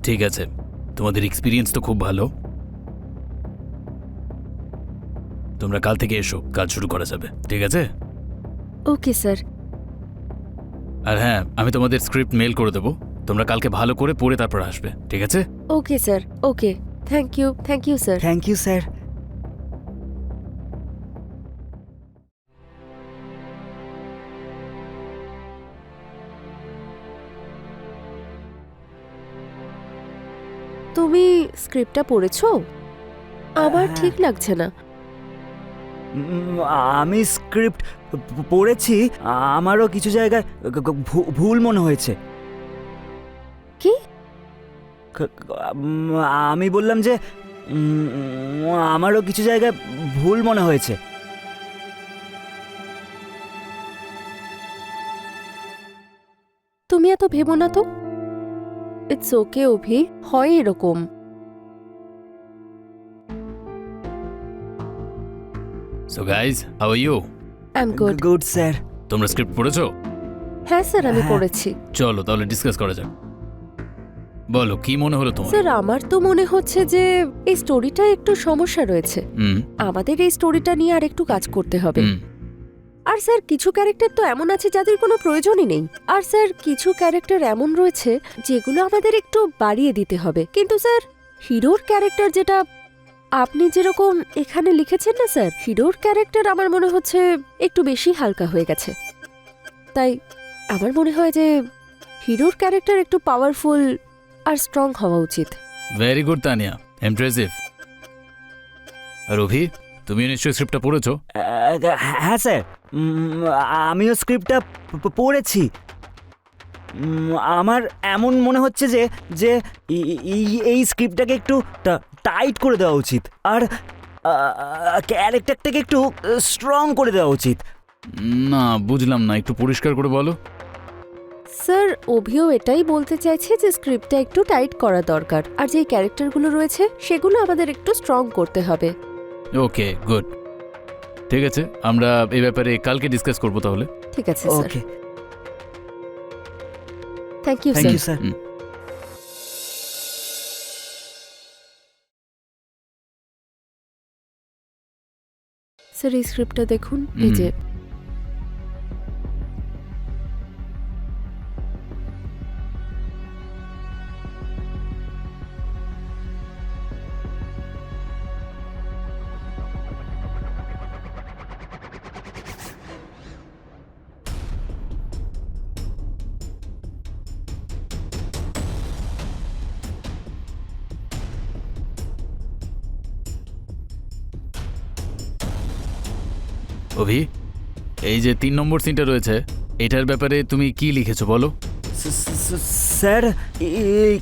ঠিক আছে, তোমাদের এক্সপিরিয়েন্স তো খুব ভালো। তোমরা কাল থেকে এসো, কাজ শুরু করা যাবে, ঠিক আছে? Okay sir. আর হ্যাঁ, আমি তোমাদের স্ক্রিপ্ট মেল করে দেবো, তোমরা কালকে ভালো করে পড়ে তারপর আসবে, ঠিক আছে? Okay sir, okay. Thank you sir. Thank you sir. তুমি স্ক্রিপ্টটা পড়েছো? আমার ঠিক লাগছে না। আমি স্ক্রিপ্ট পড়েছি, আমারও কিছু জায়গায় ভুল মনে হয়েছে। কি? আমি বললাম যে আমারও কিছু জায়গায় ভুল মনে হয়েছে। তুমি এত ভেবো না তো। ইটস ওকে অভি, হয় এরকম। So guys, how are you? I am good. Good sir. তোমরা স্ক্রিপ্ট পড়েছো? হ্যাঁ স্যার, আমি হ্যাঁ। পড়েছি। চলো তাহলে ডিসকাস করা যাক। বলো, কি মনে হলো তোমার? স্যার, আমার তো মনে হচ্ছে যে এই স্টোরিটা একটু সমস্যা রয়েছে। হুম আমাদের এই স্টোরিটা নিয়ে আর একটু কাজ করতে হবে। হুম আর স্যার, কিছু ক্যারেক্টার তো এমন আছে যাদের কোনো প্রয়োজনই নেই। আর স্যার, কিছু ক্যারেক্টার এমন রয়েছে যেগুলো আমাদের একটু বাড়িয়ে দিতে হবে। কিন্তু স্যার, হিরোর ক্যারেক্টার যেটা আপনি যেরকম এখানে লিখেছেন না স্যার, হিরোর ক্যারেক্টার আমার মনে হচ্ছে একটু বেশি হালকা হয়ে গেছে। তাই আমার মনে হয় যে হিরোর ক্যারেক্টার একটু পাওয়ারফুল আর স্ট্রং হওয়া উচিত। Very good Tania, impressive. আর অভি, তুমিও নিশ্চয়ই স্ক্রিপ্টটা পড়েছো? হ্যাঁ স্যার, আমিও স্ক্রিপ্টটা পড়েছি। আমার এমন মনে হচ্ছে যে যে এই স্ক্রিপ্টটাকে একটু টাইট করে দেওয়া উচিত, আর ক্যারেক্টারটাকে একটু স্ট্রং করে দেওয়া উচিত। না, বুঝলাম না, একটু পরিষ্কার করে বলো। স্যার, অভিও এটাই বলতে চাইছে যে স্ক্রিপ্টটা একটু টাইট করা দরকার, আর যে ক্যারেক্টারগুলো রয়েছে সেগুলো আমাদের একটু স্ট্রং করতে হবে। ওকে, গুড। ঠিক আছে, আমরা এই ব্যাপারে কালকে ডিসকাস করবো তাহলে। ঠিক আছে sir. Okay, thank you thank sir. You sir. Sir, এই স্ক্রিপ্টটা দেখুন, এই যে অভি, এই যে 3 নম্বর সিনটা রয়েছে, এটার ব্যাপারে তুমি কি লিখেছো বলো? স্যার, এই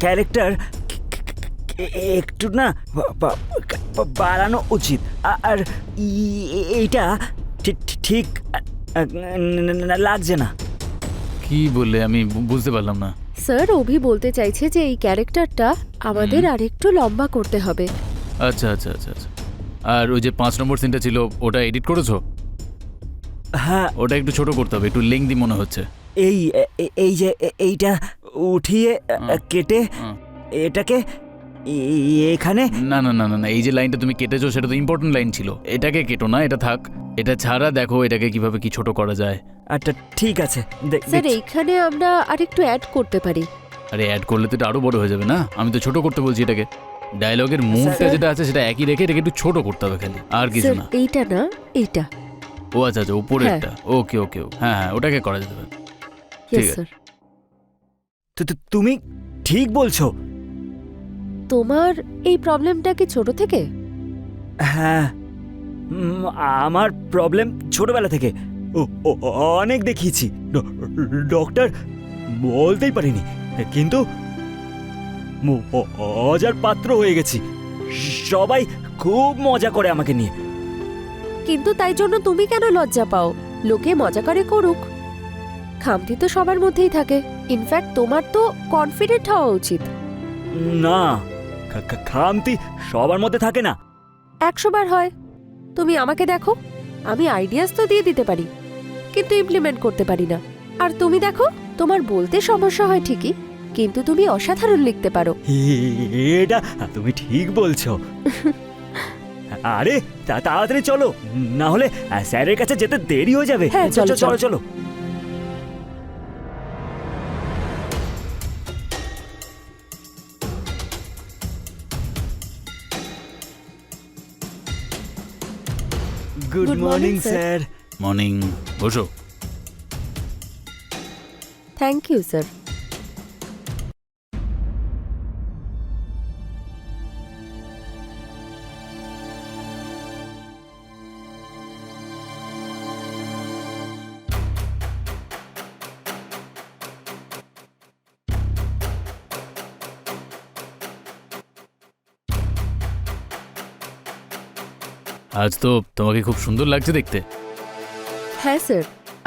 ক্যারেক্টার একটু না বাড়ানো উচিত, আর এইটা ঠিক লাগছে না। কি বললে আমি বুঝতে পারলাম না। স্যার, অভি বলতে চাইছে যে এই ক্যারেক্টারটা আমাদের আরেকটু লম্বা করতে হবে। আচ্ছা আচ্ছা আচ্ছা আচ্ছা। আর ওই যে 5 নম্বর সিনটা ছিল, ওটা এডিট করেছো? হ্যাঁ, ওটা একটু ছোট করতে হবে, একটু লেংদি মনে হচ্ছে। এই যে এইটা উঠিয়ে কেটে এটাকে এখানে। না না না না না, এই যে লাইনটা তুমি কেটেছো সেটা তো ইম্পর্টেন্ট লাইন ছিল, এটাকে কেটো না, এটা থাক। এটা ছাড়া দেখো এটাকে কিভাবে কি ছোট করা যায়। আচ্ছা ঠিক আছে। স্যার, এইখানে আমরা আরেকটু অ্যাড করতে পারি। আরে অ্যাড করলে তো এটা আরো বড় হয়ে যাবে না? আমি তো ছোট করতে বলছি এটাকে। ডায়লগের মুডটা যেটা আছে সেটা একই রেখে এটাকে একটু ছোট করতে হবে খালি, আর কিছু স্যার, না। এইটা না, এইটা। ও আচ্ছা আচ্ছা, উপরেরটা। ওকে ওকে, হ্যাঁ হ্যাঁ, ওটাকে করা যেতে পারে। ইয়েস আছে। স্যার। তুমি ঠিক বলছো। তোমার এই প্রবলেমটা কি ছোট থেকে? হ্যাঁ, আমার প্রবলেম ছোটবেলা থেকে অনেক দেখিয়েছি, ডক্টর বলতেই পারিনি, কিন্তু মজার পাত্র হয়ে গেছি। সবাই খুব মজা করে আমাকে নিয়ে। কিন্তু তাই জন্য তুমি কেন লজ্জা পাও? লোকে মজা করে করুক, খামতি তো সবার মধ্যেই থাকে। ইনফ্যাক্ট তোমার তো কনফিডেন্ট হওয়া উচিত। না, খামতি সবার মধ্যে থাকে না। 100 বার হয়। তুমি আমাকে দেখো, আমি আইডিয়াস তো দিয়ে দিতে পারি, কিন্তু ইমপ্লিমেন্ট করতে পারি না। আর তুমি দেখো, তোমার বলতে সমস্যা হয় ঠিকই, কিন্তু তুমি অসাধারণ লিখতে পারো। এটা তুমি ঠিক বলছো। আরে তাড়াতাড়ি চলো, না হলে স্যারের কাছে যেতে দেরি হয়ে যাবে। হ্যাঁ, চলো, চলো চলো। Good Good morning morning, sir. Sir. Morning, বসো। Thank you sir. আজ তো তোমাকে খুব সুন্দর লাগছে দেখতে। হ্যাঁ স্যার,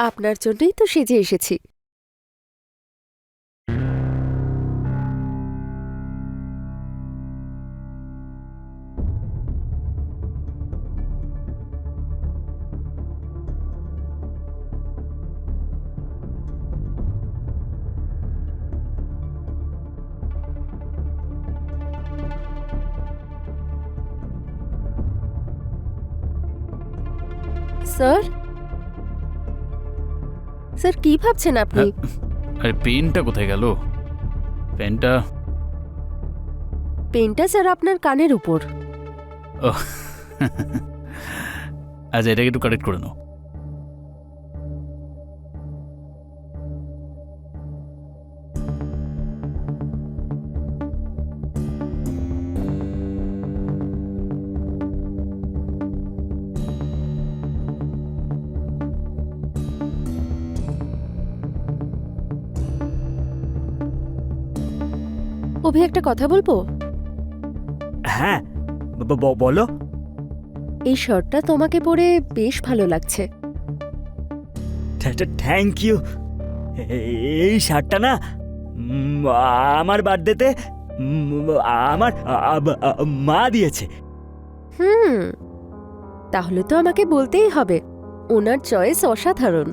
আপনার জন্যই তো সেজে এসেছি। স্যার, স্যার কি ভাবছেন আপনি? আরে পেনটা কোথায় গেল? পেনটা পেনটা স্যার আপনার কানের উপর। আচ্ছা, এটাকে একটু কারেক্ট করে নাও। অভি, একটা কথা বলবো? হ্যাঁ, বলো। এই শার্টটা তোমাকে পরে বেশ ভালো লাগছে। Thank you. এই শার্টটা না আমার বার্থডেতে আমার মা দিয়েছে। তাহলে তো আমাকে বলতেই হবে, ওনার চয়েস অসাধারণ।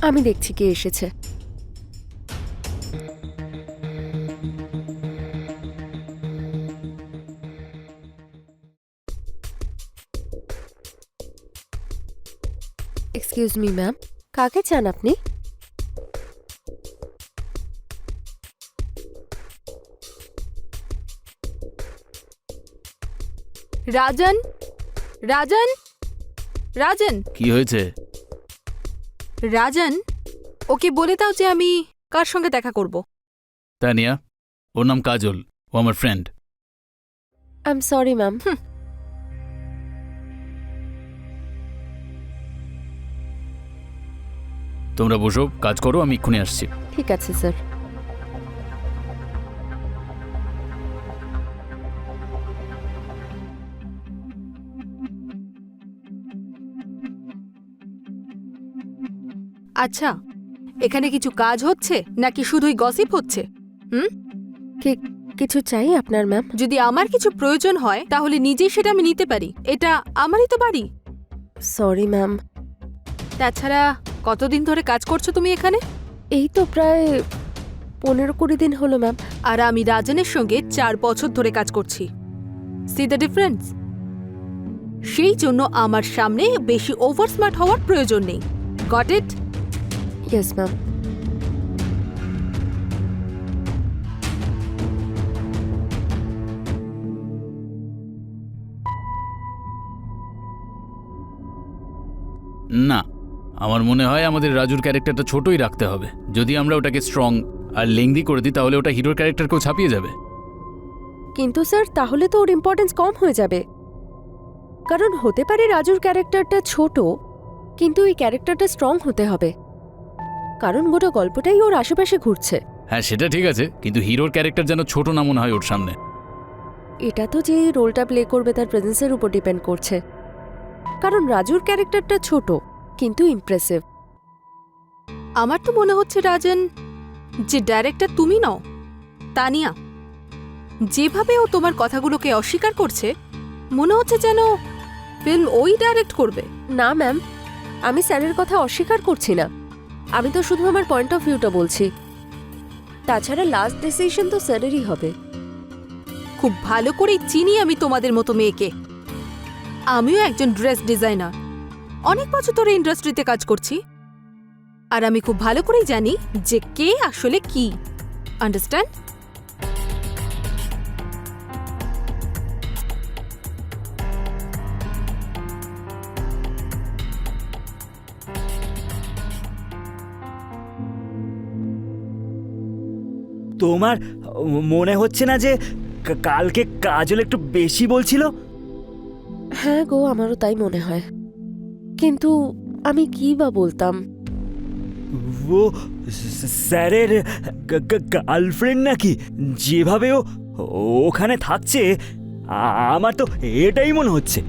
আমি দেখছি কে এসেছে। এক্সকিউজ মি ম্যাম, কাকে চান আপনি? রাজন, রাজন, রাজন, কি হয়েছে? রাজন, ওকে বলে দাও যে আমি কার সঙ্গে দেখা করব। তানিয়া, ওর নাম কাজল, ও আমার friend. I am sorry ma'am. তোমরা বসো, কাজ করো, আমি এক্ষুনি আসছি। ঠিক আছে স্যার। আচ্ছা, এখানে কিছু কাজ হচ্ছে নাকি শুধুই গসিপ হচ্ছে? কিছু চাই আপনার ম্যাম? যদি আমার কিছু প্রয়োজন হয় তাহলে নিজেই সেটা আমি নিতে পারি, এটা আমারই তো বাড়ি। Sorry ma'am. তাছাড়া কতদিন ধরে কাজ করছো তুমি এখানে? এই তো প্রায় 15-20 দিন হলো ম্যাম। আর আমি রাজনের সঙ্গে 4 বছর ধরে কাজ করছি। C the difference? সেই জন্য আমার সামনে বেশি ওভার স্মার্ট হওয়ার প্রয়োজন নেই। Got it? Yes ma'am. না, আমার মনে হয় আমাদের রাজুর ক্যারেক্টারটা ছোটই রাখতে হবে। যদি আমরা ওটাকে স্ট্রং আর লেংদি করে দিই তাহলে ওটা হিরোর ক্যারেক্টারকেও ছাপিয়ে যাবে। কিন্তু স্যার, তাহলে তো ওর ইম্পর্টেন্স কম হয়ে যাবে। কারণ হতে পারে রাজুর ক্যারেক্টারটা ছোট, কিন্তু এই ক্যারেক্টারটা স্ট্রং হতে হবে, কারণ গোটা গল্পটাই ওর আশেপাশে ঘুরছে। হ্যাঁ, সেটা ঠিক আছে, কিন্তু হিরোর ক্যারেক্টার যেন ছোট না মনে হয় ওর সামনে। এটা তো যে রোলটা প্লে করবে তার প্রেজেন্সের উপর ডিপেন্ড করছে। কারণ রাজুর ক্যারেক্টারটা ছোট কিন্তু ইমপ্রেসিভ। আমার তো মনে হচ্ছে রাজন, যে ডাইরেক্টর তুমি নও, তানিয়া। যেভাবে ও তোমার কথাগুলোকে অস্বীকার করছে, মনে হচ্ছে যেন ফিল্ম ওই ডাইরেক্ট করবে? না ম্যাম, আমি স্যারের কথা অস্বীকার করছি না, আমি তো শুধু আমার পয়েন্ট অফ ভিউটা বলছি। তাছাড়া লাস্ট ডিসিশন তো স্যারেরই হবে। খুব ভালো করেই চিনি আমি তোমাদের মতো মেয়েকে। আমিও একজন ড্রেস ডিজাইনার, অনেক বছর ধরে ইন্ডাস্ট্রিতে কাজ করছি, আর আমি খুব ভালো করেই জানি যে কে আসলে কি। আন্ডারস্ট্যান্ড? তোমার মনে হচ্ছে না যে কালকে কাজল একটু বেশি বলছিল? হ্যাঁ গো, আমারও তাই মনে হয়, কিন্তু আমি কি বা বলতাম। ও স্যারের গার্লফ্রেন্ড নাকি? যেভাবে ও ওখানে থাকছে আমার তো এটাই মনে হচ্ছে।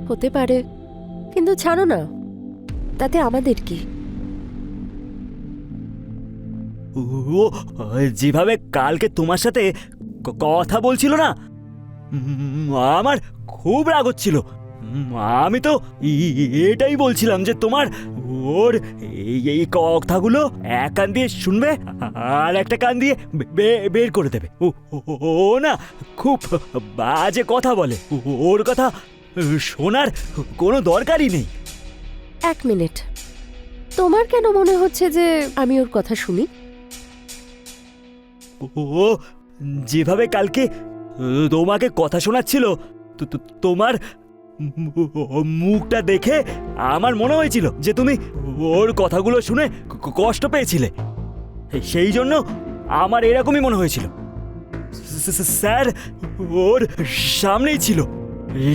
হতে পারে, কিন্তু ছাড়ো না, তাতে আমাদের কি? ও যেভাবে কালকে তোমার সাথে কথা বলছিল না, আমার খুব রাগ হচ্ছিল। আমি তো এটাই বলছিলাম যে তোমার ওর এই কথাগুলো এক কান দিয়ে শুনবে আর একটা কান দিয়ে বের করে দেবে। ও না খুব বাজে কথা বলে, ওর কথা শোনার কোনো দরকারই নেই। এক মিনিট, তোমার কেন মনে হচ্ছে যে আমি ওর কথা শুনি? ও যেভাবে কালকে তোমাকে কথা শোনাচ্ছিল, তোমার মুখটা দেখে আমার মনে হয়েছিল যে তুমি ওর কথাগুলো শুনে কষ্ট পেয়েছিলে। সেই জন্য আমার এরকমই মনে হয়েছিল। স্যার ওর সামনেই ছিল,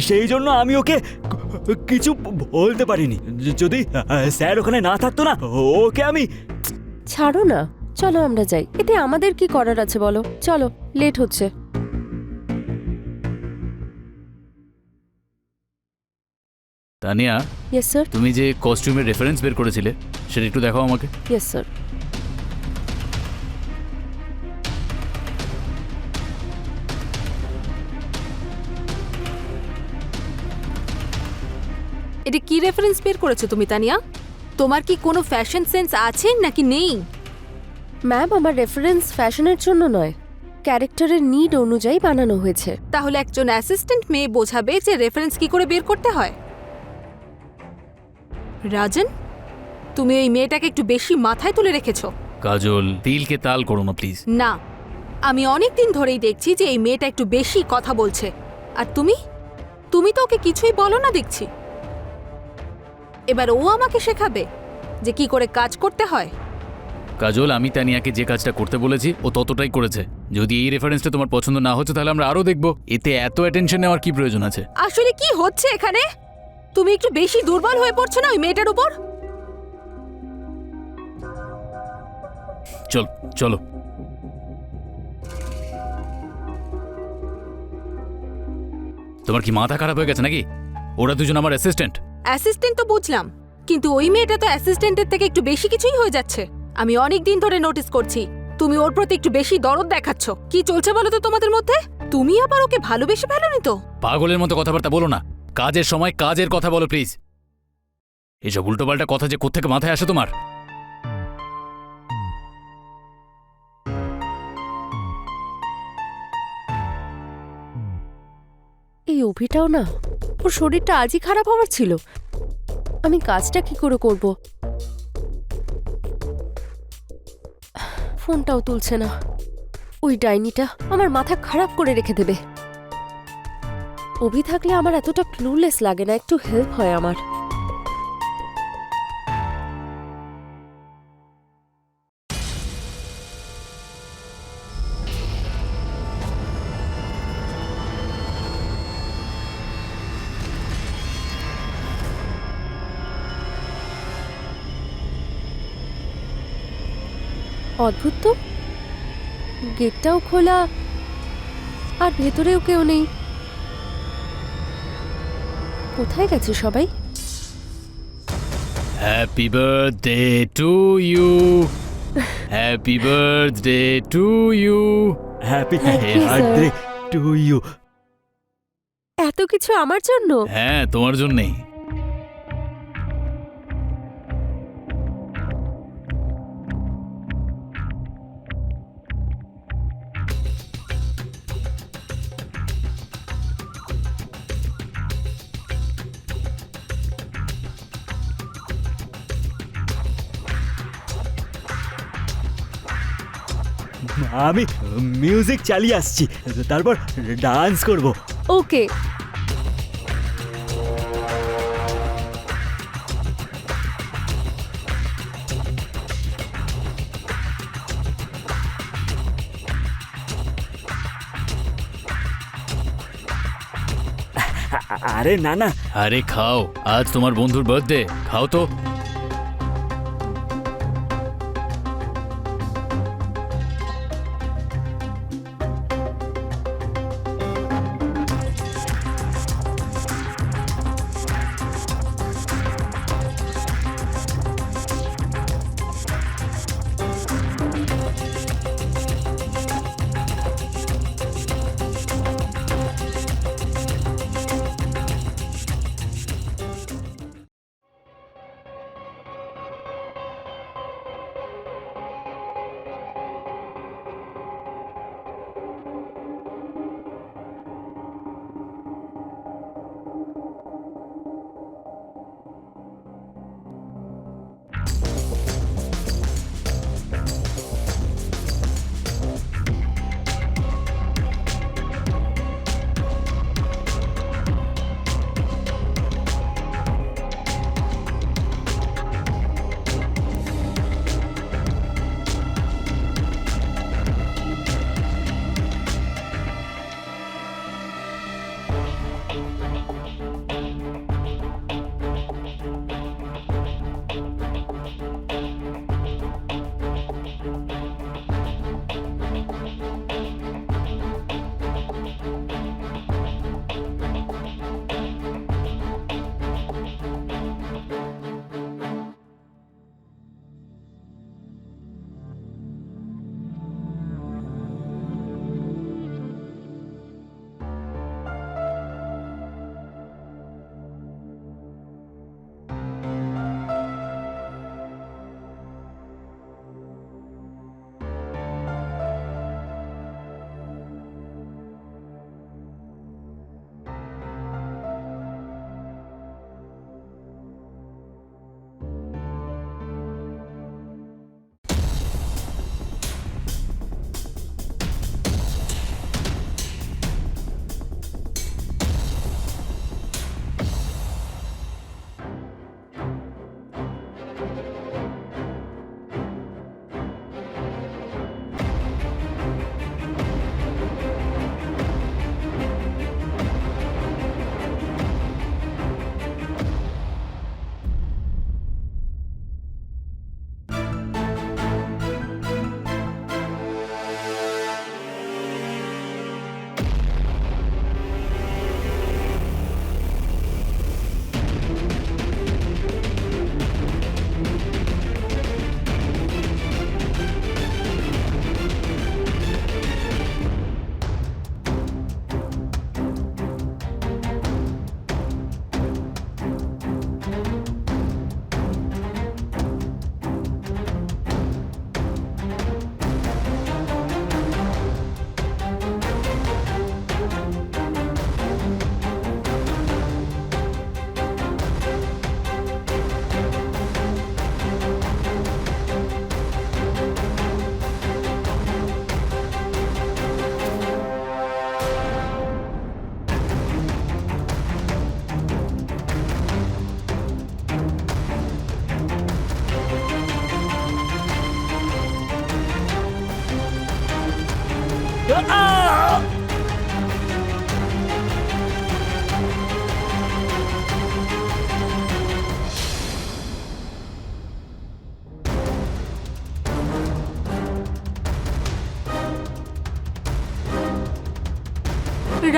সেই জন্য আমি ওকে কিছু বলতে পারিনি। যদি স্যার ওখানে না থাকতো না, ওকে আমি... ছাড়ো না, চলো আমরা যাই, এতে আমাদের কি করার আছে বলো? চলো, লেট হচ্ছে। Tania, yes sir. তুমি যে কস্টিউমের রেফারেন্স বের করেছিলে সেটা একটু দেখাও আমাকে। Yes sir. এটা কি রেফারেন্স বের করেছো তুমি তানিয়া? তোমার কি কোনো ফ্যাশন সেন্স আছে নাকি নেই? ম্যাম, আমার রেফারেন্স ফ্যাশনের জন্য নয়, ক্যারেক্টারের নিড অনুযায়ী বানানো হয়েছে। তাহলে একজন অ্যাসিস্ট্যান্ট মেয়ে বোঝাবে যে রেফারেন্স কি করে বের করতে হয়। রাজন, তুমি ওই মেয়েটাকে একটু বেশি মাথায় তুলে রেখেছো। কাজল, তিলকে তাল করো না প্লিজ। না, আমি অনেক দিন ধরেই দেখছি যে এই মেয়েটা একটু বেশি কথা বলছে, আর তুমি তুমি তো ওকে কিছুই বলো না দেখছি। এবার ও আমাকে শেখাবে যে কি করে কাজ করতে হয়। কাজল, আমি তানিয়াকে যে কাজটা করতে বলেছি ও ততটাই করেছে। যদি এই রেফারেন্সটা তোমার পছন্দ না হচ্ছে তাহলে আমরা আরো দেখব। এতে এত অ্যাটেনশন নেওয়ার কি প্রয়োজন আছে? আসলে কি হচ্ছে এখানে? তুমি একটু বেশি দুর্বল হয়ে পড়ছো না ওই মেয়েটার উপর? চল চলো। তোমার কি মাথা খারাপ হয়ে গেছে নাকি? ওরা দুজন আমার অ্যাসিস্ট্যান্ট। অ্যাসিস্ট্যান্ট তো বুঝলাম, কিন্তু ওই মেয়েটা তো অ্যাসিস্ট্যান্টের থেকে একটু বেশি কিছুই হয়ে যাচ্ছে। আমি অনেক দিন ধরে নোটিস করছি তুমি ওর প্রতি একটু বেশি দরদ দেখাচ্ছ। কি চলছে বলো তো তোমাদের মধ্যে? তুমি আবার ওকে ভালোবেসে ফেলোনি তো? পাগলের মতো কথাবার্তা বলো না। কাজের সময় কাজের কথা বলো প্লিজ। এসব উল্টোপাল্টা কথা যে কোত্থেকে মাথায় আসে তোমার? এই অভিটাও না, ওর শরীরটা আজই খারাপ হওয়ার ছিল। আমি কাজটা কি করে করব? ফোনটাও তুলছে না। ওই ডাইনিটা আমার মাথা খারাপ করে রেখে দেবে। অভি থাকলে আমার এতটা ক্লুলেস লাগে না, একটু হেল্প হয় আমার। অদ্ভুত তো, গেটটাও খোলা আর ভেতরেও কেউ নেই। কোথায় গেছে সবাই? Happy birthday to you, happy birthday to you. Happy Thank you, sir. Birthday to you. এত কিছু আমার জন্য? হ্যাঁ, তোমার জন্যেই। আমি মিউজিক চালিয়ে আসছি, তারপর ডান্স করব। ওকে। আরে না না, আরে খাও, আজ তোমার বন্ধুর বার্থডে, খাও তো।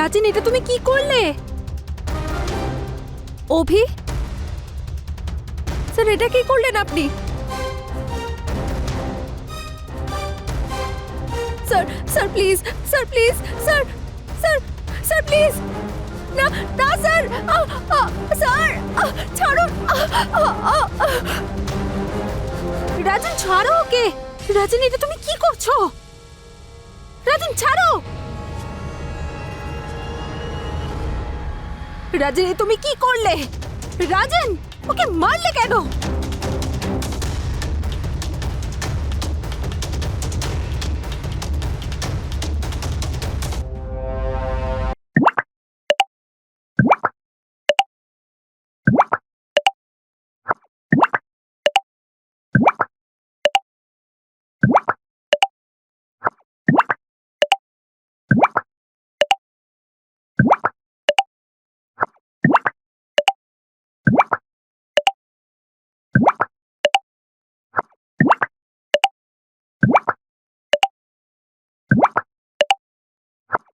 রাজিন, এটা তুমি কি করলে? অভি, স্যার এটা কি করলেন আপনি? Sir, sir please, sir please, sir, sir, sir please. না না স্যার, স্যার ছাড়ুন। রাজন ছাড়ো ওকে। রাজন, এটা তুমি কি করছো? রাজন ছাড়ো। রাজন, এ তুমি কি করলে? রাজন, ওকে মারলে কেন?